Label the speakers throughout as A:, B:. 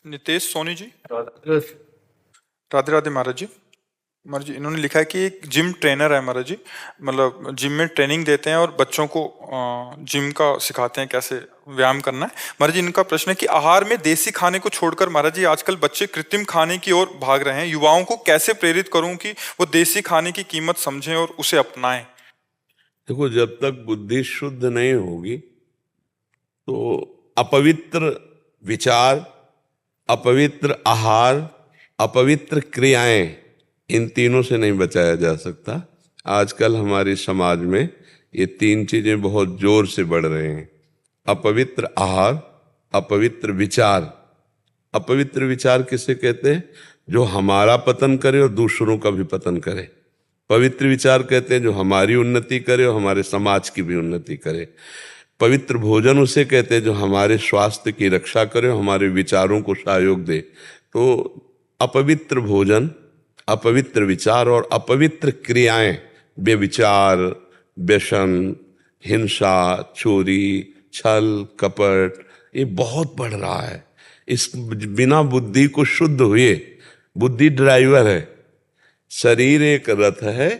A: नितेश सोनी जी।
B: बस।
A: राधे राधे महाराज जी। महाराज जी, इन्होंने लिखा है कि एक जिम ट्रेनर है महाराज जी, मतलब जिम में ट्रेनिंग देते हैं और बच्चों को जिम का सिखाते हैं कैसे व्यायाम करना है। महाराज जी, इनका प्रश्न है कि आहार में देसी खाने को छोड़कर महाराज जी आजकल बच्चे कृत्रिम खाने की ओर भाग रहे हैं। युवाओं को कैसे प्रेरित करूं कि वो देसी खाने की कीमत समझें और उसे अपनाएं?
C: देखो, जब तक बुद्धि शुद्ध नहीं होगी तो अपवित्र विचार, अपवित्र आहार, अपवित्र क्रियाएं, इन तीनों से नहीं बचाया जा सकता। आजकल हमारे समाज में ये तीन चीजें बहुत जोर से बढ़ रहे हैं। अपवित्र आहार, अपवित्र विचार। अपवित्र विचार किसे कहते हैं? जो हमारा पतन करे और दूसरों का भी पतन करे। पवित्र विचार कहते हैं जो हमारी उन्नति करे और हमारे समाज की भी उन्नति करे। पवित्र भोजन उसे कहते हैं जो हमारे स्वास्थ्य की रक्षा करे और हमारे विचारों को सहयोग दे। तो अपवित्र भोजन, अपवित्र विचार और अपवित्र क्रियाएं, व्यभिचार, व्यसन, हिंसा, चोरी, छल, कपट, ये बहुत बढ़ रहा है। इस बिना बुद्धि को शुद्ध हुए, बुद्धि ड्राइवर है, शरीर एक रथ है,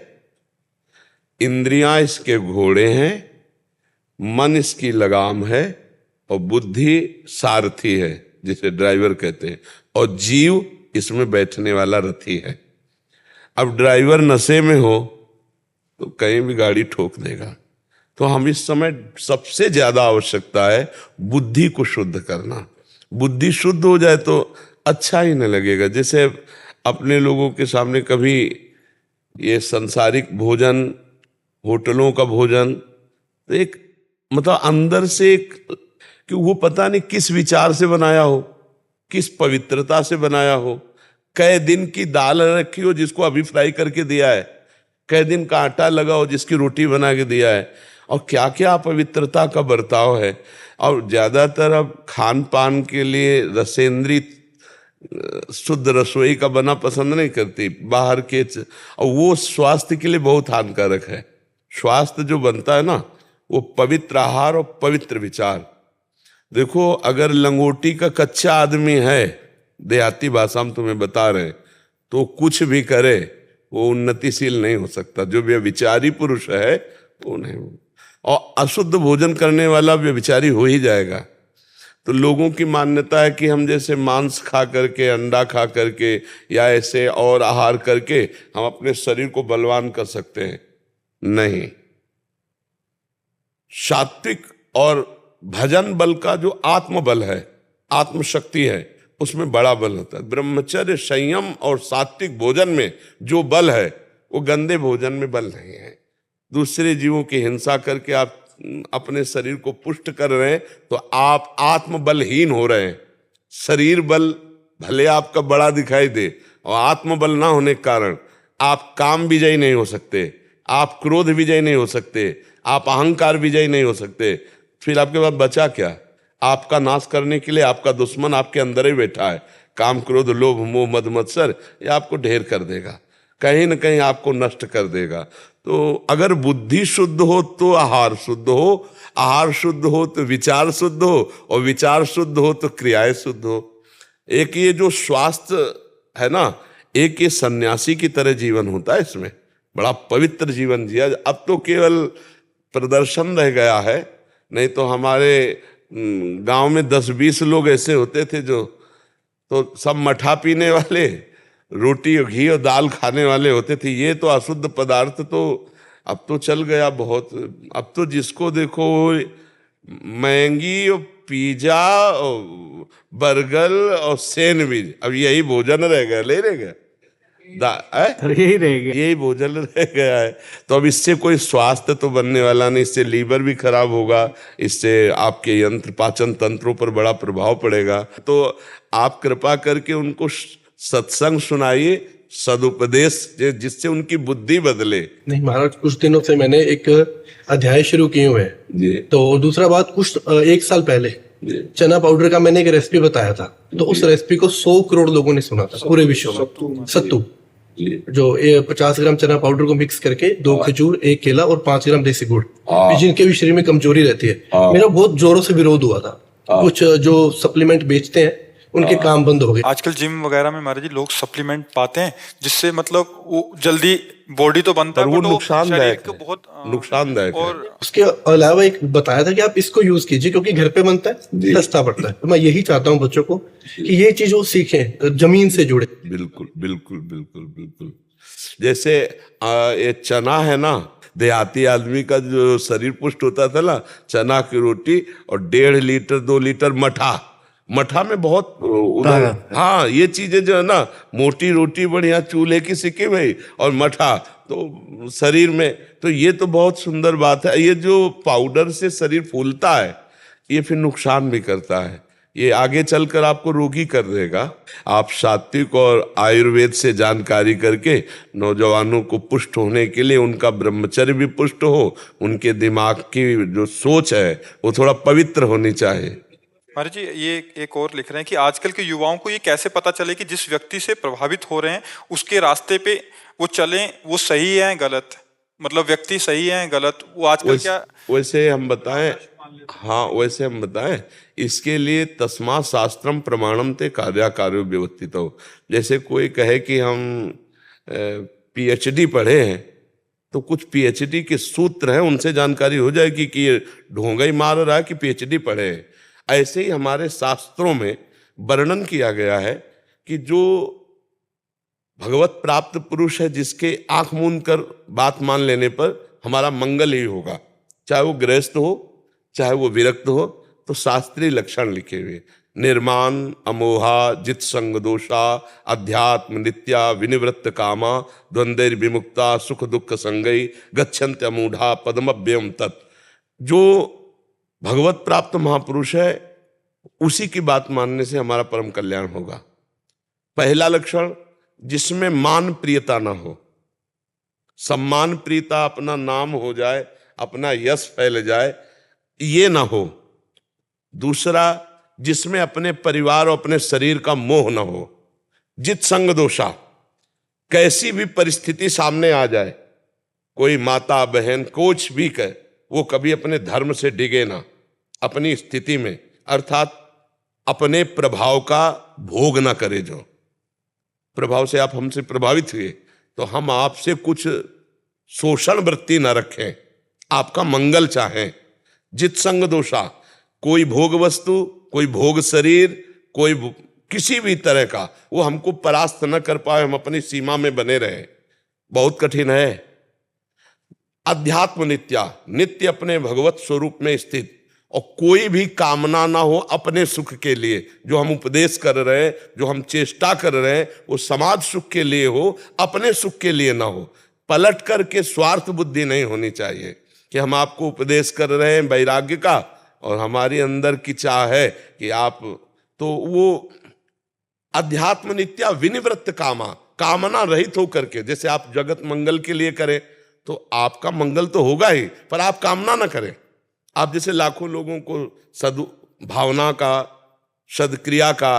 C: इंद्रियां इसके घोड़े हैं, मन इसकी लगाम है और बुद्धि सारथी है जिसे ड्राइवर कहते हैं, और जीव इसमें बैठने वाला रथी है। अब ड्राइवर नशे में हो तो कहीं भी गाड़ी ठोक देगा। तो हम इस समय सबसे ज्यादा आवश्यकता है बुद्धि को शुद्ध करना। बुद्धि शुद्ध हो जाए तो अच्छा ही न लगेगा। जैसे अपने लोगों के सामने कभी ये संसारिक भोजन, होटलों का भोजन, तो एक मतलब अंदर से एक कि वो पता नहीं किस विचार से बनाया हो, किस पवित्रता से बनाया हो। कई दिन की दाल रखी हो जिसको अभी फ्राई करके दिया है, कई दिन का आटा लगा हो जिसकी रोटी बना के दिया है, और क्या क्या पवित्रता का बर्ताव है। और ज्यादातर अब खान पान के लिए रसेंद्री शुद्ध रसोई का बना पसंद नहीं करती, बाहर के, और वो स्वास्थ्य के लिए बहुत हानिकारक है। स्वास्थ्य जो बनता है ना, वो पवित्र आहार और पवित्र विचार। देखो, अगर लंगोटी का कच्चा आदमी है, देहाती भाषा में तुम्हें बता रहे हैं, तो कुछ भी करे वो उन्नतिशील नहीं हो सकता। जो व्यभिचारी पुरुष है वो नहीं हो, और अशुद्ध भोजन करने वाला व्यभिचारी हो ही जाएगा। तो लोगों की मान्यता है कि हम जैसे मांस खा करके, अंडा खा करके या ऐसे और आहार करके हम अपने शरीर को बलवान कर सकते हैं। नहीं, सात्विक और भजन बल का जो आत्मबल है, आत्मशक्ति है, उसमें बड़ा बल होता है। ब्रह्मचर्य, संयम और सात्विक भोजन में जो बल है वो गंदे भोजन में बल नहीं है। दूसरे जीवों की हिंसा करके आप अपने शरीर को पुष्ट कर रहे हैं तो आप आत्मबलहीन हो रहे हैं। शरीर बल भले आपका बड़ा दिखाई दे, और आत्मबल ना होने के कारण आप काम विजयी नहीं हो सकते, आप क्रोध विजयी नहीं हो सकते, आप अहंकार विजयी नहीं हो सकते। फिर आपके पास बचा क्या? आपका नाश करने के लिए आपका दुश्मन आपके अंदर ही बैठा है। काम, क्रोध, लोभ, मोह, मद, मत्सर, ये आपको ढेर कर देगा, कहीं न कहीं आपको नष्ट कर देगा। तो अगर बुद्धि शुद्ध हो तो आहार शुद्ध हो, आहार शुद्ध हो तो विचार शुद्ध हो, और विचार शुद्ध हो तो क्रियाएं शुद्ध हो। एक ये जो स्वास्थ्य है ना, एक ये सन्यासी की तरह जीवन होता है, इसमें बड़ा पवित्र जीवन जिया। अब तो केवल प्रदर्शन रह गया है, नहीं तो हमारे गांव में 10-20 लोग ऐसे होते थे जो तो सब मठा पीने वाले, रोटी और घी और दाल खाने वाले होते थे। ये तो अशुद्ध पदार्थ तो अब तो चल गया बहुत। अब तो जिसको देखो मैगी और पिज्जा और बर्गर और सैंडविच, अब यही भोजन रह गया, ले रह गया,
B: यही रह गया,
C: यही भोजन रह गया है। तो अब इससे कोई स्वास्थ्य तो बनने वाला नहीं, इससे लीवर भी खराब होगा, इससे आपके यंत्र पाचन तंत्रों पर बड़ा प्रभाव पड़ेगा। तो आप कृपा करके उनको सत्संग सुनाइए, सदुपदेश, जिससे उनकी बुद्धि बदले।
B: नहीं महाराज, कुछ दिनों से मैंने एक अध्याय शुरू किए हुए हैं। तो दूसरा बात, कुछ 1 साल पहले चना पाउडर का मैंने एक रेसिपी बताया था, तो उस रेसिपी को 100 करोड़ लोगों ने सुना था पूरे विश्व में। सत्तू, जो 50 ग्राम चना पाउडर को मिक्स करके 2 खजूर, 1 केला और 5 ग्राम देसी गुड़, जिनके भी शरीर में कमजोरी रहती है, मेरा बहुत जोरों से विरोध हुआ था। कुछ जो सप्लीमेंट बेचते हैं उनके काम बंद हो गए।
A: आजकल जिम वगैरह में महाराज जी लोग सप्लीमेंट पाते हैं जिससे मतलब वो जल्दी बॉडी तो बनता
C: पर
A: है
C: वो
A: but
C: नुकसानदायक
A: शरीर को
C: है,
A: बहुत
C: नुकसानदायक है।
A: और
B: उसके अलावा एक बताया था कि आप इसको यूज कीजिए क्योंकि घर पे बनता है, सस्ता पड़ता है। तो मैं यही चाहता हूँ बच्चों को कि ये चीज वो सीखें, जमीन से जुड़े।
C: बिल्कुल बिल्कुल बिल्कुल बिल्कुल। जैसे ये चना है ना, देहाती आदमी का जो शरीर पुष्ट होता था ना, चना की रोटी और 1.5 लीटर 2 लीटर मठा, मठा में बहुत उधर, हाँ ये चीजें जो है ना, मोटी रोटी बढ़िया चूल्हे की सिकी हुई और मठा तो शरीर में, तो ये तो बहुत सुंदर बात है। ये जो पाउडर से शरीर फूलता है ये फिर नुकसान भी करता है, ये आगे चलकर आपको रोगी कर देगा। आप सात्विक और आयुर्वेद से जानकारी करके नौजवानों को पुष्ट होने के लिए, उनका ब्रह्मचर्य भी पुष्ट हो, उनके दिमाग की जो सोच है वो थोड़ा पवित्र होनी चाहिए।
A: महाराज जी ये एक और लिख रहे हैं कि आजकल के युवाओं को ये कैसे पता चले कि जिस व्यक्ति से प्रभावित हो रहे हैं उसके रास्ते पे वो चलें, वो सही है गलत, मतलब व्यक्ति सही है गलत, वो आजकल क्या
C: वैसे हम बताएं, हाँ वैसे हम बताएं, इसके लिए तस्मा शास्त्रम प्रमाणम ते कार्याकार्यो व्यवस्थित हो। जैसे कोई कहे कि हम पीएचडी पढ़े हैं तो कुछ पीएचडी के सूत्र हैं, उनसे जानकारी हो जाएगी कि ये ढोंगा ही मार रहा है कि पीएचडी पढ़े हैं। ऐसे ही हमारे शास्त्रों में वर्णन किया गया है कि जो भगवत प्राप्त पुरुष है, जिसके आंख मूंद कर बात मान लेने पर हमारा मंगल ही होगा, चाहे वो गृहस्थ हो चाहे वो विरक्त हो, तो शास्त्रीय लक्षण लिखे हुए, निर्माण अमोहा जित संग दोषा अध्यात्म नित्या विनिवृत्त कामा द्वंद्वैर विमुक्ता सुख दुख संगई गच्छन्त्य मूढ़ा पद्मभ्यम तत्। जो भगवत प्राप्त महापुरुष है उसी की बात मानने से हमारा परम कल्याण होगा। पहला लक्षण, जिसमें मान प्रियता ना हो, सम्मान प्रियता, अपना नाम हो जाए, अपना यश फैल जाए, ये ना हो। दूसरा, जिसमें अपने परिवार और अपने शरीर का मोह ना हो। जित संग दोषा, कैसी भी परिस्थिति सामने आ जाए, कोई माता बहन कुछ भी कहे, वो कभी अपने धर्म से डिगे ना, अपनी स्थिति में, अर्थात अपने प्रभाव का भोग ना करे। जो प्रभाव से आप हमसे प्रभावित हुए तो हम आपसे कुछ शोषण वृत्ति ना रखें, आपका मंगल चाहें। जित संग दोषा, कोई भोग वस्तु, कोई भोग शरीर, कोई किसी भी तरह का वो हमको परास्त न कर पाए, हम अपनी सीमा में बने रहे, बहुत कठिन है। अध्यात्म नित्या, नित्य अपने भगवत स्वरूप में स्थित, और कोई भी कामना ना हो अपने सुख के लिए। जो हम उपदेश कर रहे हैं, जो हम चेष्टा कर रहे हैं, वो समाज सुख के लिए हो, अपने सुख के लिए ना हो। पलट करके स्वार्थ बुद्धि नहीं होनी चाहिए कि हम आपको उपदेश कर रहे हैं वैराग्य का और हमारी अंदर की चाह है कि आप, तो वो अध्यात्म नित्या विनिवृत्त कामा, कामना रहित होकर के, जैसे आप जगत मंगल के लिए करें तो आपका मंगल तो होगा ही, पर आप कामना ना करें। आप जैसे लाखों लोगों को सद्भावना का, सदक्रिया का,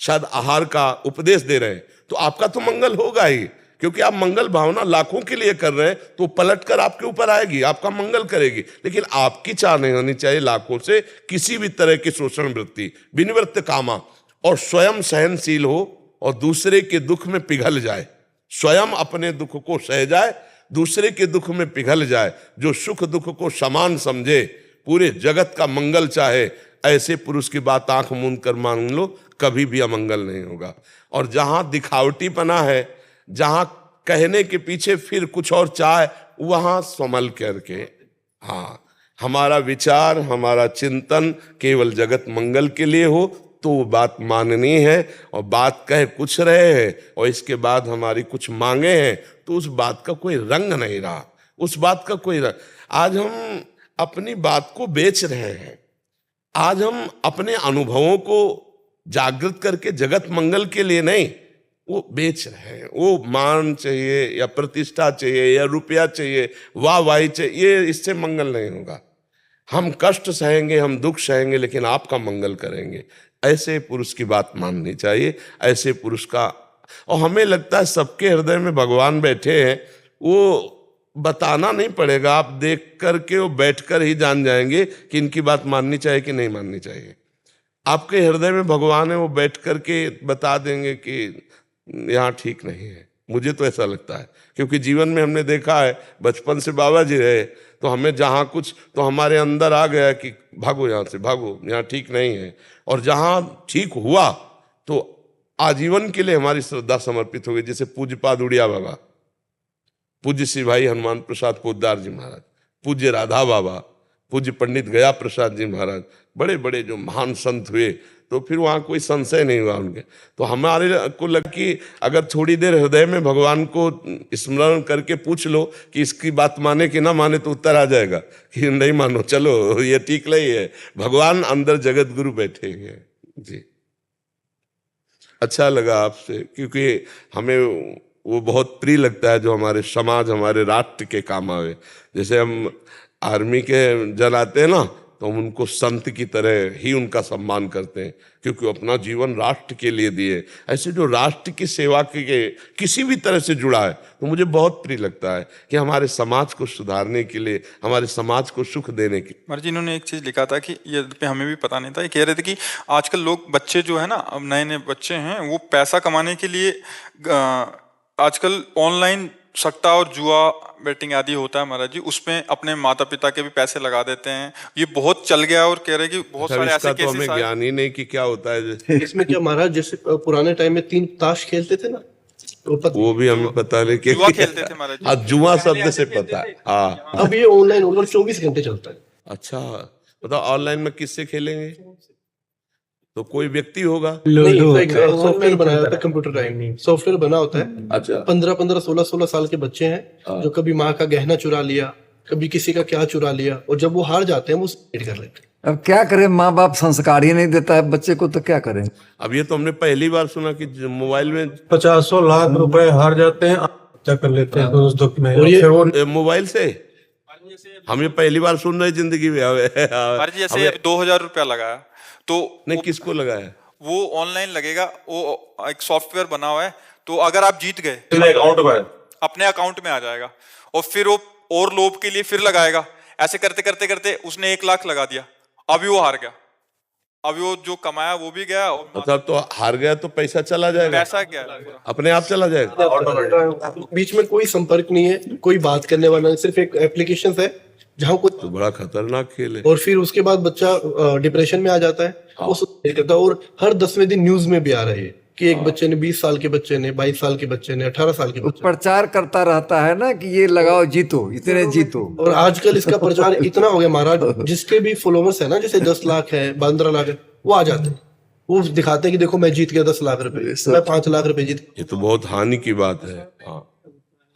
C: सद आहार का उपदेश दे रहे हैं, तो आपका तो मंगल होगा ही, क्योंकि आप मंगल भावना लाखों के लिए कर रहे हैं, तो पलट कर आपके ऊपर आएगी, आपका मंगल करेगी। लेकिन आपकी चाह नहीं होनी चाहिए लाखों से किसी भी तरह की शोषण वृत्ति, विनिवृत्त कामा, और स्वयं सहनशील हो और दूसरे के दुख में पिघल जाए, स्वयं अपने दुख को सह जाए, दूसरे के दुख में पिघल जाए। जो सुख दुख को समान समझे, पूरे जगत का मंगल चाहे, ऐसे पुरुष की बात आंख मूंद कर मान लो, कभी भी अमंगल नहीं होगा। और जहां दिखावटीपना है, जहां कहने के पीछे फिर कुछ और चाहे, वहां संभल करके, हाँ हमारा विचार, हमारा चिंतन केवल जगत मंगल के लिए हो तो बात माननी है। और बात कह कुछ रहे हैं और इसके बाद हमारी कुछ मांगे हैं, तो उस बात का कोई रंग नहीं रहा, उस बात का कोई रंग। आज हम अपनी बात को बेच रहे हैं, आज हम अपने अनुभवों को जागृत करके जगत मंगल के लिए नहीं, वो बेच रहे हैं। वो मान चाहिए या प्रतिष्ठा चाहिए या रुपया चाहिए, वाहवाही चाहिए, ये इससे मंगल नहीं होगा। हम कष्ट सहेंगे, हम दुख सहेंगे, लेकिन आपका मंगल करेंगे। ऐसे पुरुष की बात माननी चाहिए, ऐसे पुरुष का। और हमें लगता है सबके हृदय में भगवान बैठे हैं, वो बताना नहीं पड़ेगा, आप देख करके वो बैठ कर ही जान जाएंगे कि इनकी बात माननी चाहिए कि नहीं माननी चाहिए। आपके हृदय में भगवान है, वो बैठ करके बता देंगे कि यहाँ ठीक नहीं है। मुझे तो ऐसा लगता है, क्योंकि जीवन में हमने देखा है, बचपन से बाबा जी रहे तो हमें जहाँ कुछ तो हमारे अंदर आ गया कि भागो यहाँ से, भागो, यहाँ ठीक नहीं है। और जहाँ ठीक हुआ तो आजीवन के लिए हमारी श्रद्धा समर्पित हो गई। जैसे पूज्य पाद उड़िया बाबा, पूज्य श्री भाई हनुमान प्रसाद पोद्दार जी महाराज, पूज्य राधा बाबा, पूज्य पंडित गया प्रसाद जी महाराज, बड़े बड़े जो महान संत हुए, तो फिर वहाँ कोई संशय नहीं हुआ उनके। तो हमारे को लग कि अगर थोड़ी देर हृदय में भगवान को स्मरण करके पूछ लो कि इसकी बात माने कि ना माने, तो उत्तर आ जाएगा कि नहीं मानो, चलो ये ठीक नहीं है, भगवान अंदर जगत गुरु बैठे हैं। जी, अच्छा लगा आपसे, क्योंकि हमें वो बहुत प्रिय लगता है जो हमारे समाज, हमारे राष्ट्र के काम आवे। जैसे हम आर्मी के जन आते हैं ना, तो हम उनको संत की तरह ही उनका सम्मान करते हैं, क्योंकि अपना जीवन राष्ट्र के लिए दिए। ऐसे जो राष्ट्र की सेवा के किसी भी तरह से जुड़ा है, तो मुझे बहुत प्रिय लगता है कि हमारे समाज को सुधारने के लिए, हमारे समाज को सुख देने के।
A: महाराज जी, इन्होंने एक चीज लिखा था कि ये पे हमें भी पता नहीं था, ये कह रहे थे कि आजकल लोग, बच्चे जो है ना, अब नए नए बच्चे हैं, वो पैसा कमाने के लिए आजकल ऑनलाइन सट्टा और जुआ बेटिंग आदि होता है महाराज जी, उसमें अपने माता पिता के भी पैसे लगा देते हैं। ये बहुत चल गया और कह रहे कि बहुत सारे ऐसे
C: तो हमें ज्ञान ही नहीं कि क्या होता है।
B: इसमें क्या महाराज, जैसे पुराने टाइम में 3 ताश खेलते थे ना,
C: वो भी हमें पता नहीं कि
A: जुआ खेलते थे महाराज जी।
C: हाँ, जुआ शब्द से पता है। हाँ,
B: अब ये ऑनलाइन ओवर 24 घंटे चलता है।
C: अच्छा, बताओ ऑनलाइन में किससे खेलेंगे? तो कोई व्यक्ति होगा?
B: सॉफ्टवेयर बनाया होता है, कंप्यूटर टाइम सॉफ्टवेयर बना होता है।
C: अच्छा,
B: 15 16 साल के बच्चे हैं जो कभी माँ का गहना चुरा लिया, कभी किसी का क्या चुरा लिया, और जब वो हार जाते हैं वो सुसाइड कर लेते हैं।
D: अब क्या करें, माँ बाप संस्कार ही नहीं देता है बच्चे को, तो क्या करें।
C: अब ये तो हमने पहली बार सुना कि मोबाइल में
E: 50 लाख रुपए हार जाते हैं, आत्महत्या कर लेते हैं उस दुख में।
B: और ये
E: फिर वो
C: मोबाइल से हम ये पहली बार सुन रहे जिंदगी में।
A: महाराज जी, जैसे 2000 रुपया लगाया तो
C: नहीं, किसको लगाया?
A: वो ऑनलाइन लगेगा, वो एक सॉफ्टवेयर बना हुआ है, तो अगर आप जीत गए
E: अकाउंट में,
A: अपने अकाउंट में आ जाएगा, और फिर वो और लोभ के लिए फिर लगाएगा। ऐसे करते करते करते उसने 1 लाख लगा दिया, अभी वो हार गया, अभी वो जो कमाया वो भी गया, और
C: मतलब तो हार गया तो पैसा चला जाएगा,
A: पैसा क्या है,
C: अपने आप चला जाएगा।
B: बीच में कोई संपर्क नहीं है, कोई बात करने वाला नहीं, सिर्फ एक एप्लीकेशन है जहाँ कुछ,
C: तो बड़ा खतरनाक खेल है।
B: और फिर उसके बाद बच्चा डिप्रेशन में आ जाता है, वो सुसाइड करता है। और हर 10वें दिन न्यूज में भी आ रही है कि एक बच्चे ने, 20 साल के बच्चे ने, 22 साल के बच्चे ने, 18 साल के बच्चे ने।
D: प्रचार करता रहता है ना कि ये लगाओ जीतो, इतने जीतो।
B: और आजकल इसका प्रचार इतना हो गया महाराज, जिसके भी फॉलोवर्स है ना, जैसे 10 लाख है, 15 लाख है, वो आ जाते हैं, वो दिखाते हैं कि देखो मैं जीत गया 10 लाख रुपए, मैं 5 लाख रुपए जीत।
C: ये तो बहुत हानि की बात है। हाँ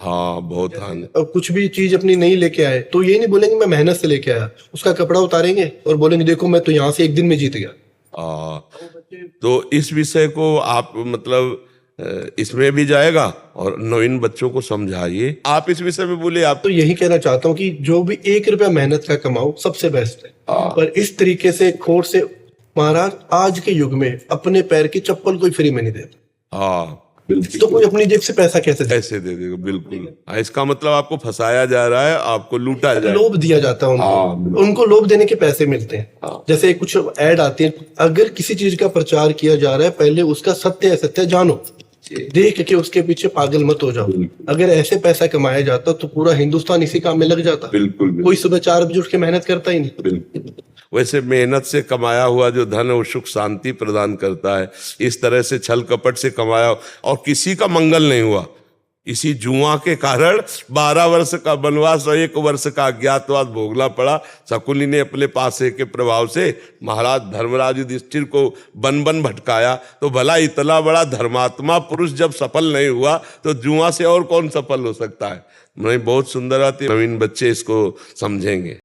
C: हाँ, बहुत हानि।
B: अब कुछ भी चीज अपनी नहीं लेके आए तो ये नहीं बोलेंगे मैं मेहनत से लेके आया, उसका कपड़ा उतारेंगे और बोलेंगे देखो मैं तो यहाँ से 1 दिन में जीत गया।
C: तो इस विषय को आप मतलब इसमें भी जाएगा और नवीन बच्चों को समझाइए। आप इस विषय में बोले। आप
B: तो यही कहना चाहता हूँ कि जो भी 1 रुपया मेहनत का कमाओ सबसे बेस्ट है, पर इस तरीके से खोट से महाराज आज के युग में अपने पैर की चप्पल कोई फ्री में नहीं देता।
C: हाँ,
B: तो कोई अपनी जेब से पैसा कैसे दे?
C: ऐसे दे देगा, बिल्कुल। इसका मतलब आपको फंसाया जा रहा है, आपको लूटा जा रहा है,
B: लोभ दिया जाता है उनको, उनको लोभ देने के पैसे मिलते हैं। जैसे कुछ ऐड आती है, अगर किसी चीज का प्रचार किया जा रहा है, पहले उसका सत्य असत्य जानो, देख के उसके पीछे पागल मत हो जाओ। अगर ऐसे पैसा कमाया जाता तो पूरा हिंदुस्तान इसी काम में लग जाता।
C: बिल्कुल।
B: कोई सुबह 4 बजे उठ के मेहनत करता ही नहीं।
C: वैसे मेहनत से कमाया हुआ जो धन है वो सुख शांति प्रदान करता है। इस तरह से छल कपट से कमाया और किसी का मंगल नहीं हुआ, इसी जुआ के कारण 12 वर्ष का वनवास और 1 वर्ष का अज्ञातवास भोगना पड़ा। शकुनी ने अपने पासे के प्रभाव से महाराज धर्मराज युधिष्ठिर को बन बन भटकाया, तो भला इतना बड़ा धर्मात्मा पुरुष जब सफल नहीं हुआ तो जुआ से और कौन सफल हो सकता है। नहीं, बहुत सुंदर बात है, नवीन बच्चे इसको समझेंगे।